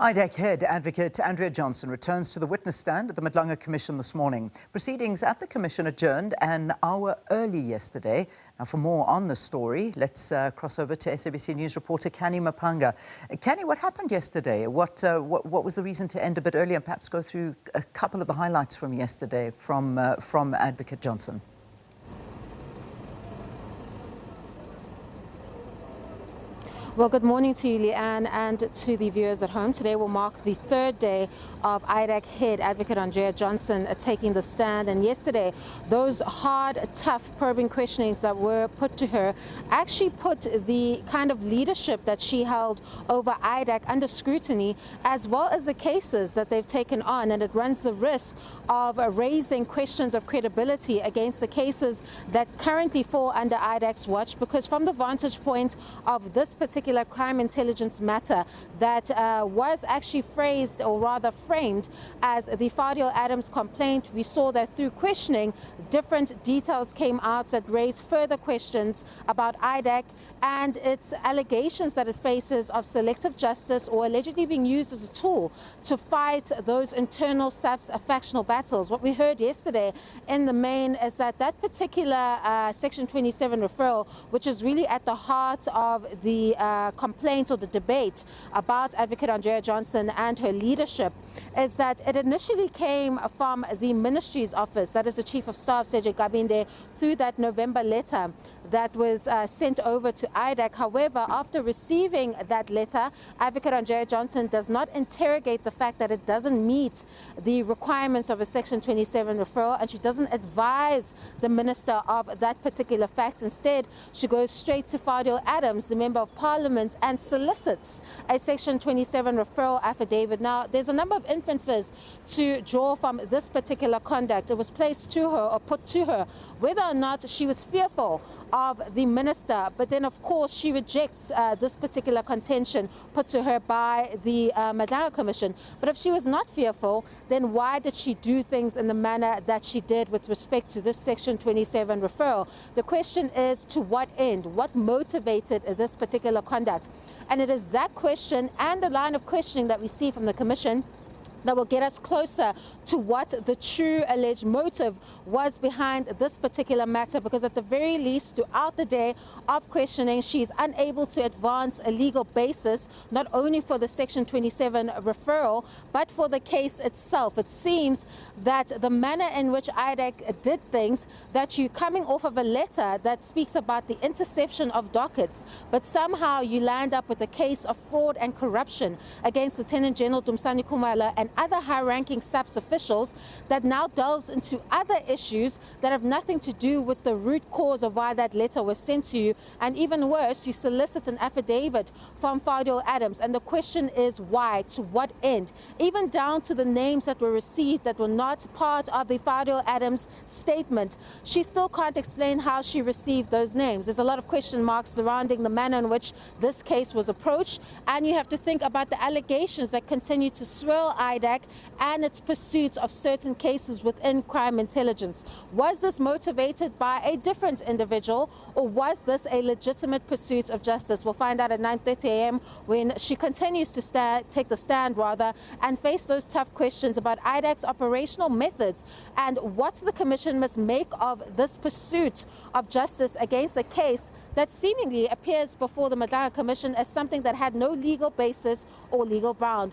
IDAC head Advocate Andrea Johnson returns to the witness stand at the Madlanga Commission this morning. Proceedings at the Commission adjourned an hour early yesterday. Now, for more on the story, let's cross over to SABC News reporter Canny Maphanga. Canny, what happened yesterday? What was the reason to end a bit early, and perhaps go through a couple of the highlights from yesterday from Advocate Johnson? Well, good morning to you, Leanne, and to the viewers at home. Today will mark the third day of IDAC head Advocate Andrea Johnson taking the stand. And yesterday, those hard, tough, probing questionings that were put to her actually put the kind of leadership that she held over IDAC under scrutiny, as well as the cases that they've taken on. And it runs the risk of raising questions of credibility against the cases that currently fall under IDAC's watch, because from the vantage point of this particular crime intelligence matter that was actually phrased, or rather framed, as the Fadil Adams complaint, we saw that through questioning, different details came out that raised further questions about IDAC and its allegations that it faces of selective justice, or allegedly being used as a tool to fight those internal factional battles. What we heard yesterday in the main is that that particular Section 27 referral, which is really at the heart of the complaint or the debate about Advocate Andrea Johnson and her leadership, is that it initially came from the Ministry's office, that is the Chief of Staff, Cedric Gabinde, through that November letter that was sent over to IDAC. However, after receiving that letter, Advocate Andrea Johnson does not interrogate the fact that it doesn't meet the requirements of a Section 27 referral, and she doesn't advise the Minister of that particular fact. Instead, she goes straight to Fadil Adams, the Member of Parliament, and solicits a Section 27 referral affidavit. Now, there's a number of inferences to draw from this particular conduct. It was placed to her, or put to her, whether or not she was fearful of the Minister, but then of course she rejects this particular contention put to her by the Madlanga Commission. But if she was not fearful, then why did she do things in the manner that she did with respect to this Section 27 referral? The question is, to what end? What motivated this particular conduct? And it is that question and the line of questioning that we see from the Commission that will get us closer to what the true alleged motive was behind this particular matter, because at the very least, throughout the day of questioning, she is unable to advance a legal basis, not only for the Section 27 referral, but for the case itself. It seems that the manner in which IDAC did things, that you coming off of a letter that speaks about the interception of dockets, but somehow you land up with a case of fraud and corruption against Lieutenant General Dumsani Khumalo and other high-ranking SABC officials, that now delves into other issues that have nothing to do with the root cause of why that letter was sent to you. And even worse, you solicit an affidavit from Fadil Adams, and the question is why, to what end, even down to the names that were received that were not part of the Fadil Adams statement. She still can't explain how she received those names. There's a lot of question marks surrounding the manner in which this case was approached, and you have to think about the allegations that continue to swirl IDAC and its pursuit of certain cases within crime intelligence. Was this motivated by a different individual, or was this a legitimate pursuit of justice? We'll find out at 9:30 a.m. when she continues to take the stand and face those tough questions about IDAC's operational methods and what the Commission must make of this pursuit of justice against a case that seemingly appears before the Madlanga Commission as something that had no legal basis or legal ground.